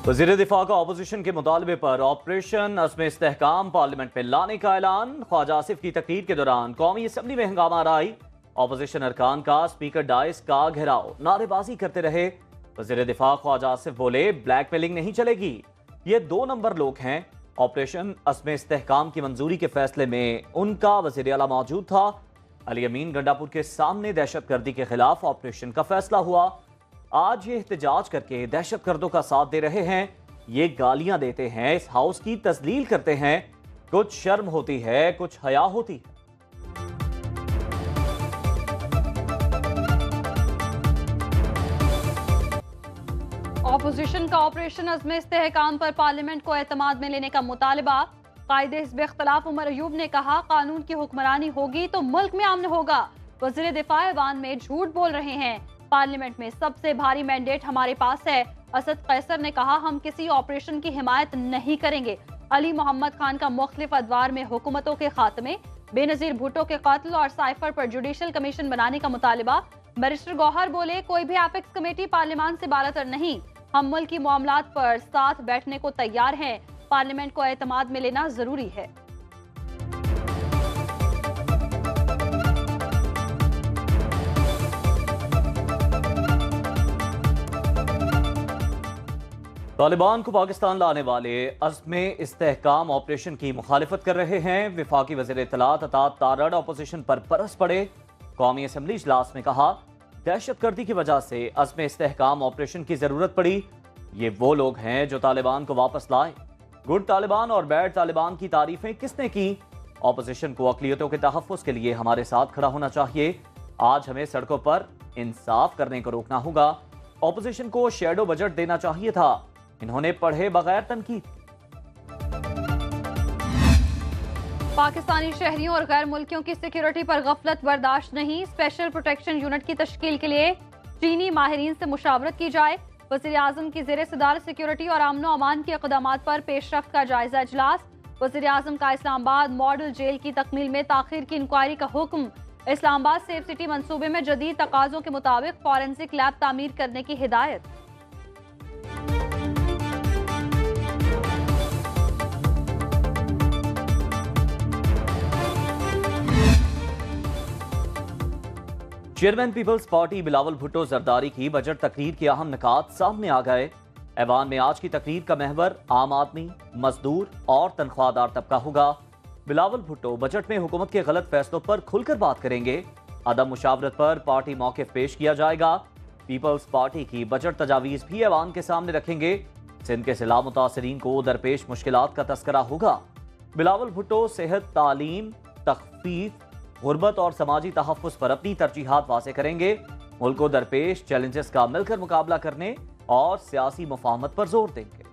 वज़ीर दिफा का अपोजिशन के मुतालबे पर ऑपरेशन अज़्म इस्तेहकाम पार्लियामेंट में लाने का ऐलान। ख्वाजा आसिफ की तकरीर के दौरान कौमी असम्बली में हंगामा राई। अपोजिशन अरकान का स्पीकर डाइस का घेराव, नारेबाजी करते रहे। वज़ीर दिफा ख्वाजा आसिफ बोले, ब्लैकमेलिंग नहीं चलेगी, ये 2 नंबर लोग हैं। ऑपरेशन अज़्म इस्तेहकाम की मंजूरी के फैसले में उनका वज़ीर आला मौजूद था। अली अमीन गंडापुर के सामने दहशतगर्दी के खिलाफ ऑपरेशन का फैसला हुआ। आज ये एहतजाज करके दहशतगर्दों का साथ दे रहे हैं, ये गालियां देते हैं, इस हाउस की तस्लील करते हैं। कुछ शर्म होती है, कुछ हया होती है। ऑपोजिशन का ऑपरेशन अज़्म इस्तेहकाम पर पार्लियामेंट को एतमाद में लेने का मुतालबा। कायदे हिज़्ब इख्तिलाफ उमर अयूब ने कहा, कानून की हुक्मरानी होगी तो मुल्क में अमन होगा। वज़ीर दिफा ऐवान में झूठ बोल रहे हैं। पार्लियामेंट में सबसे भारी मैंडेट हमारे पास है। असद कैसर ने कहा, हम किसी ऑपरेशन की हिमायत नहीं करेंगे। अली मोहम्मद खान का मुख्तलिफ अदवार में हुकूमतों के खात्मे, बेनजीर भुट्टो के कत्ल और साइफर पर जुडिशल कमीशन बनाने का मुतालबा। बैरिस्टर गौहर बोले, कोई भी एपेक्स कमेटी पार्लियामान से बालातर नहीं, हम मुल्क की मामलात पर साथ बैठने को तैयार हैं। पार्लियामेंट को एतमाद में लेना जरूरी है। तालिबान को पाकिस्तान लाने वाले अज़्म इस्तेहकाम ऑपरेशन की मुखालिफत कर रहे हैं। विफाकी वज़ीर इत्तलात अतात तारड़ ऑपोजिशन पर बरस पड़े। कौमी असम्बली इजलास में कहा, दहशतगर्दी की वजह से अज़्म इस्तेहकाम ऑपरेशन की जरूरत पड़ी। ये वो लोग हैं जो तालिबान को वापस लाए। गुड तालिबान और बैड तालिबान की तारीफें किसने की? ऑपोजिशन को अक़लियतों के तहफ़्फ़ुज़ के लिए हमारे साथ खड़ा होना चाहिए। आज हमें सड़कों पर इंसाफ करने को रोकना होगा। ऑपोजिशन को शेडो बजट देना चाहिए था, इन्होंने पढ़े बगैर तनकीद। पाकिस्तानी शहरियों और गैर मुल्कियों की सिक्योरिटी पर गफलत बर्दाश्त नहीं। स्पेशल प्रोटेक्शन यूनिट की तश्कील के लिए चीनी माहिरीन से मुशावरत की जाए। वज़ीर आज़म की ज़ेर सदारत सिक्योरिटी और अमन अमान के इक़दामात पर पेशरफ्त का जायजा इजलास। वज़ीर आज़म का इस्लामाबाद मॉडल जेल की तकमील में ताख़ीर की इंक्वायरी का हुक्म। इस्लामाबाद सेफ सिटी मंसूबे में जदीद तकाज़ों के मुताबिक फॉरेंसिक लैब तामीर करने की हिदायत। Chairman Peoples Party Bilawal Bhutto Zardari की बजट तकरीर के अहम निकात सामने आ गए। ऐवान में आज की तकरीर का महवर आम आदमी, मजदूर और तनख्वाहदार तबका होगा। बिलावल भुट्टो बजट में हुकूमत के गलत फैसलों पर खुलकर बात करेंगे। अदम मुशावरत पर पार्टी मौक़िफ़ पेश किया जाएगा। पीपल्स पार्टी की बजट तजावीज़ भी ऐवान के सामने रखेंगे। सिंध के सैलाब मुतासरीन को दरपेश मुश्किलात का तस्करा होगा। बिलावल भुट्टो सेहत, तालीम, तख़फ़ीफ़, गुर्बत और समाजी तहफ़्फ़ुज़ पर अपनी तरजीहात वाज़ेह करेंगे। मुल्क को दरपेश चैलेंजेस का मिलकर मुकाबला करने और सियासी मुफाहमत पर जोर देंगे।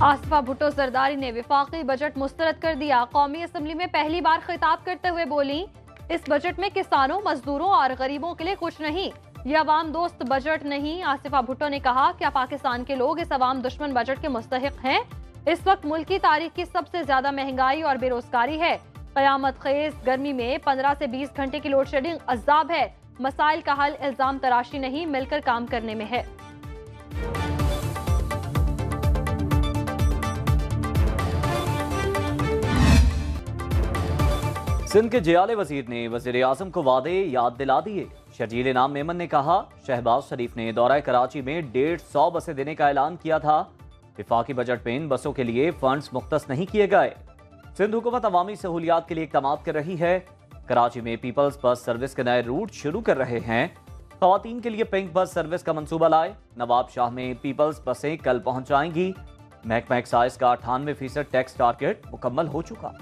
आसिफा भुट्टो जरदारी ने विफाकी बजट मुस्तरद कर दिया। कौमी असम्बली में पहली बार खिताब करते हुए बोली, इस बजट में किसानों, मजदूरों और गरीबों के लिए कुछ नहीं, ये अवाम दोस्त बजट नहीं। आसिफा भुट्टो ने कहा, क्या पाकिस्तान के लोग इस अवाम दुश्मन बजट के मुस्तहिक हैं? इस वक्त मुल्क की तारीख की सबसे ज्यादा महंगाई और बेरोजगारी है। कयामत खेज गर्मी में 15 से 20 घंटे की लोड शेडिंग अज़ाब है। मसाइल का हल इल्जाम तराशी नहीं, मिलकर काम करने में है। सिंध के जियाले वजीर ने वजीर आजम को वादे याद दिला दिए। शर्जील इनाम मेमन ने कहा, शहबाज शरीफ ने दौरा कराची में 150 बसें देने का ऐलान किया था। विफाकी बजट में इन बसों के लिए फंड्स मुख्तस नहीं किए गए। सिंध हुकूमत अवामी सहूलियात के लिए इक़दामात कर रही है। कराची में पीपल्स बस सर्विस के नए रूट शुरू कर रहे हैं। ख़वातीन के लिए पिंक बस सर्विस का मंसूबा लाए। नवाब शाह में पीपल्स बसें कल पहुंच जाएंगी। महकमा एक्साइज का 98% टैक्स टारगेट मुकम्मल हो चुका।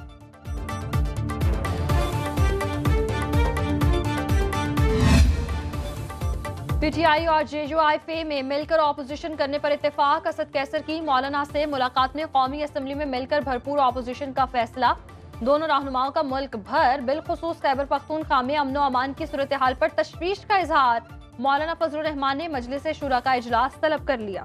पीटीआई और जेयूआईफे में मिलकर ऑपोजिशन करने पर इत्तेफाक। असद कैसर की मौलाना से मुलाकात में कौमी असम्बली में मिलकर भरपूर ऑपोजिशन का फैसला। दोनों रहनुमाओं का मुल्क भर बिलखुसूस खैबर पख्तूनख्वा में अमन अमान की सूरत हाल पर तशवीश का इजहार। मौलाना फजलुर रहमान ने मजलिस शुरा का इजलास तलब कर लिया।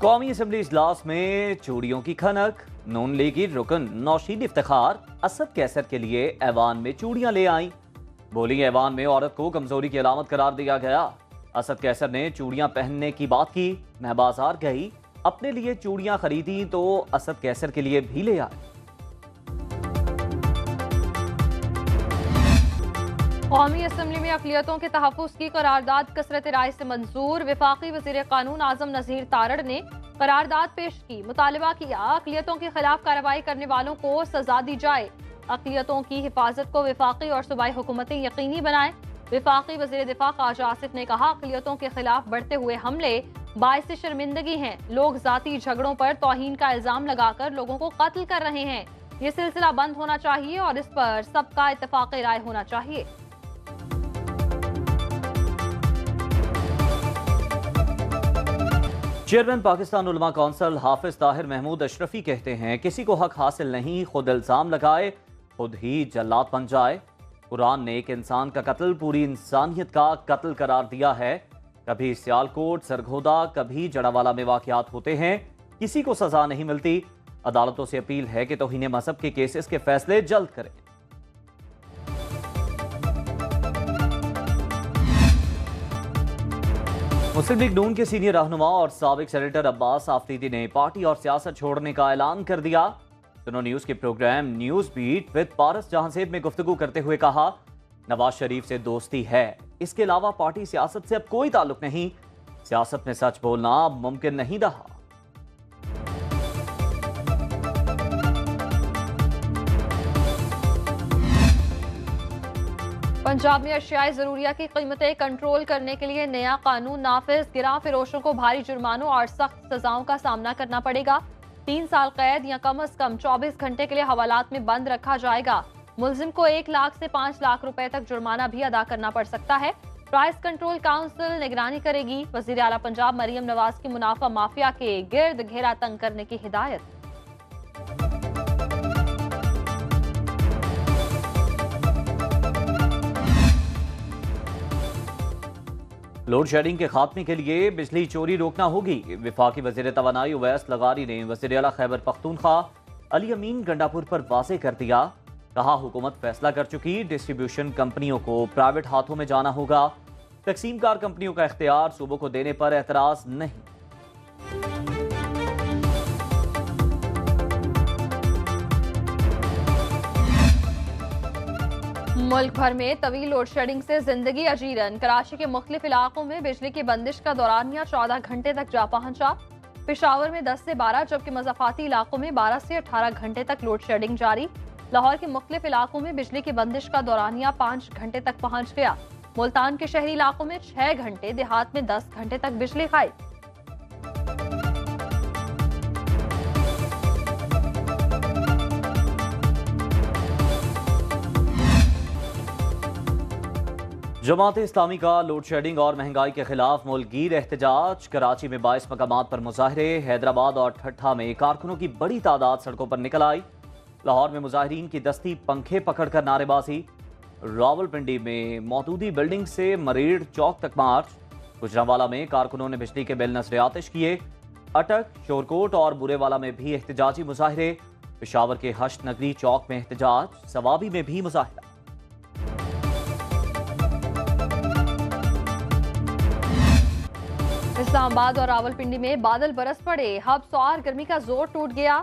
कौमी असम्बली इजलास में चूड़ियों की खनक। नून लीगी रुकन नौशीन इफ्तिखार असद कैसर के लिए ऐवान में चूड़ियां ले आई। बोली ऐवान में औरत को कमजोरी की अलामत करार दिया गया। असद कैसर ने चूड़ियां पहनने की बात की। मैं बाजार गई, अपने लिए चूड़ियां खरीदी तो असद कैसर के लिए भी ले आई। कौमी असम्बली में अक़लियतों के तहफ़्फ़ुज़ की करारदाद कसरत राय से मंजूर। वफाकी वज़ीर कानून आज़म नज़ीर तारड़ ने करारदाद पेश की। मुतालबा किया अक़लियतों के खिलाफ कार्रवाई करने वालों को सजा दी जाए। अक़लियतों की हिफाजत को वफाकी और सूबाई हुकूमतें यकीनी बनाएं। वफाकी वज़ीर दिफा ख्वाजा आसिफ ने कहा अक़लियतों के खिलाफ बढ़ते हुए हमले बाइस शर्मिंदगी हैं। लोग ज़ाती झगड़ों पर तौहीन का इल्ज़ाम लगाकर लोगों को कत्ल कर रहे हैं। ये सिलसिला बंद होना चाहिए और इस पर सबका इत्तफ़ाक़ राय होना चाहिए। चेयरमैन पाकिस्तान उलमा कौंसिल हाफिज ताहिर महमूद अशरफी कहते हैं किसी को हक हासिल नहीं, खुद इल्जाम लगाए खुद ही जल्लाद बन जाए। कुरान ने एक इंसान का कत्ल पूरी इंसानियत का कत्ल करार दिया है। कभी सियालकोट, सरगोदा, कभी जड़ावाला में वाक़यात होते हैं, किसी को सजा नहीं मिलती। अदालतों से अपील है कि तौहीन मजहब के केसेस के फैसले जल्द करें। मुस्लिम लीग नून के सीनियर रहनुमा और साबिक सेनेटर अब्बास आफरीदी ने पार्टी और सियासत छोड़ने का ऐलान कर दिया। सुनो न्यूज के प्रोग्राम न्यूज बीट विद पारस जहांसेब में गुफ्तगू करते हुए कहा नवाज शरीफ से दोस्ती है, इसके अलावा पार्टी सियासत से अब कोई ताल्लुक नहीं। सियासत में सच बोलना अब मुमकिन नहीं रहा। पंजाब में अशियाए ज़रूरिया की कीमतें कंट्रोल करने के लिए नया कानून नाफिज। गिरा फिरोशों को भारी जुर्मानों और सख्त सजाओं का सामना करना पड़ेगा। 3 साल कैद या कम अज कम 24 घंटे के लिए हवालात में बंद रखा जाएगा। मुलजिम को 1 लाख से 5 लाख रुपए तक जुर्माना भी अदा करना पड़ सकता है। प्राइस कंट्रोल काउंसिल निगरानी करेगी। वजीर आला पंजाब मरियम नवाज की मुनाफा माफिया के गिर्द घेरा तंग करने की हिदायत। लोड शेडिंग के खात्मे के लिए बिजली चोरी रोकना होगी। विफाकी वजीर तवानाई उवैस लगारी ने वजीर आला खैबर पख्तूनख्वा अली अमीन गंडापुर पर वाज़ेह कर दिया। कहा हुकूमत फैसला कर चुकी, डिस्ट्रीब्यूशन कंपनियों को प्राइवेट हाथों में जाना होगा। तकसीमकार कंपनियों का इख्तियार सूबों को देने पर एतराज नहीं। मुल्क भर में तवील लोड शेडिंग से जिंदगी अजीरन। कराची के मुख्तलिफ इलाकों में बिजली की बंदिश का दौरानिया 14 घंटे तक जा पहुंचा। पेशावर में 10 से 12 जबकि मज़ाफ़ाती इलाकों में 12 से 18 घंटे तक लोड शेडिंग जारी। लाहौर के मुख्तलिफ इलाकों में बिजली की बंदिश का दौरानिया 5 घंटे तक पहुंच गया। मुल्तान के शहरी इलाकों में 6 घंटे, देहात में 10 घंटे तक बिजली गायब। जमात इस्लामी का लोड शेडिंग और महंगाई के खिलाफ मुल्कगीर एहतजाज। कराची में 22 मकामात पर मुजाहरे। हैदराबाद और ठट्ठा में कारकुनों की बड़ी तादाद सड़कों पर निकल आई। लाहौर में मुजाहिरीन की दस्ती पंखे पकड़कर नारेबाजी। रावलपिंडी में मौजूदी बिल्डिंग से मरीड़ चौक तक मार्च। गुजरांवाला में कारकुनों ने बिजली के बिल नजर आतिश किए। अटक, शोरकोट और बुरेवाला में भी एहतजाजी मुजाहरे। पेशावर के हश्त नगरी चौक में एहतजाज। सवाबी में भी मुजाहरा। इस्लामाबाद और रावलपिंडी में बादल बरस पड़े। हब्स और गर्मी का जोर टूट गया।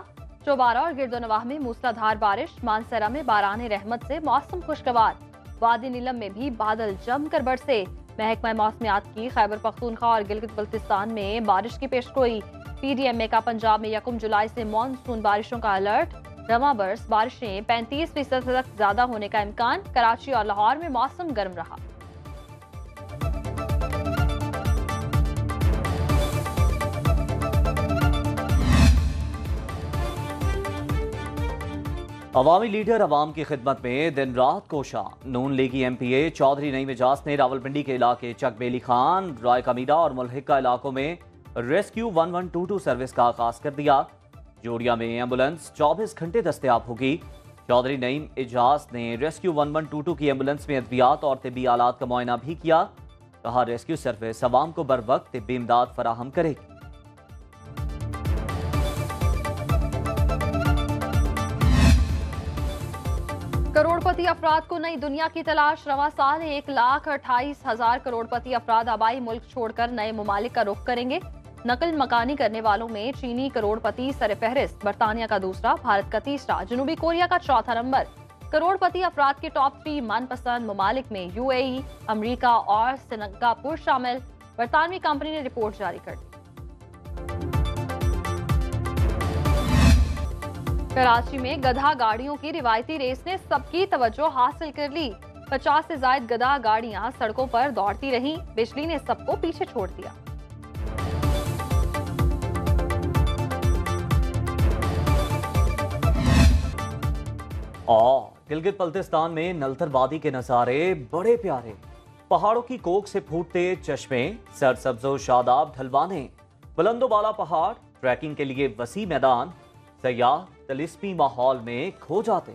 चौबारा और गिरदोनवाह में मूसलाधार बारिश। मानसरा में बारान रहमत से मौसम खुशगवार। वादी नीलम में भी बादल जमकर बरसे। महकमा मौसमियात की खैबर पख्तूनख्वा और गिलगित बल्तिस्तान में बारिश की पेशगोई। PDMA का पंजाब में 1 जुलाई से मानसून बारिशों का अलर्ट। रवा बरस बारिशें 35% तक ज्यादा होने का इम्कान। कराची और लाहौर में मौसम गर्म रहा। अवामी लीडर अवाम की खिदमत में दिन रात कोशा। नून लीगी MPA चौधरी नईम एजाज ने रावलपिंडी के इलाके चकबेली खान, राय कमीरा और मुल्हिका इलाकों में रेस्क्यू 1122 सर्विस का आगाज कर दिया। जोड़िया में एम्बुलेंस 24 घंटे दस्तयाब होगी। चौधरी नईम एजाज ने रेस्क्यू 1122 की एम्बुलेंस में अद्वियात और तिब्बी आलात का मुआयना भी किया। कहा रेस्क्यू सर्विस अवाम को बर वक्त तिब्बी इमदाद फराहम करेगी। करोड़पति अफराद को नई दुनिया की तलाश। रवां साल 1,28,000 करोड़पति अफराद आबाई मुल्क छोड़कर नए ममालिक का रुख करेंगे। नकल मकानी करने वालों में चीनी करोड़पति सरफहरिस्त, बरतानिया का दूसरा, भारत का तीसरा, जनूबी कोरिया का चौथा नंबर। करोड़पति अफराद के टॉप 3 मनपसंद ममालिक में यूएई, अमेरिका और सिंगापुर शामिल। बरतानवी कंपनी ने रिपोर्ट जारी कर दी। कराची में गधा गाड़ियों की रिवायती रेस ने सबकी तवज्जो हासिल कर ली। 50 से ज्यादा गधा गाड़ियां सड़कों पर दौड़ती रहीं। बिजली ने सबको पीछे छोड़ दिया। और गिलगित बल्तिस्तान में नलतर वादी के नजारे बड़े प्यारे। पहाड़ों की कोख से फूटते चश्मे, सरसब्जो शादाब ढलवाने, बुलंदोबाला पहाड़, ट्रैकिंग के लिए वसी मैदान, सयाह तिलिस्मी माहौल में खो जाते।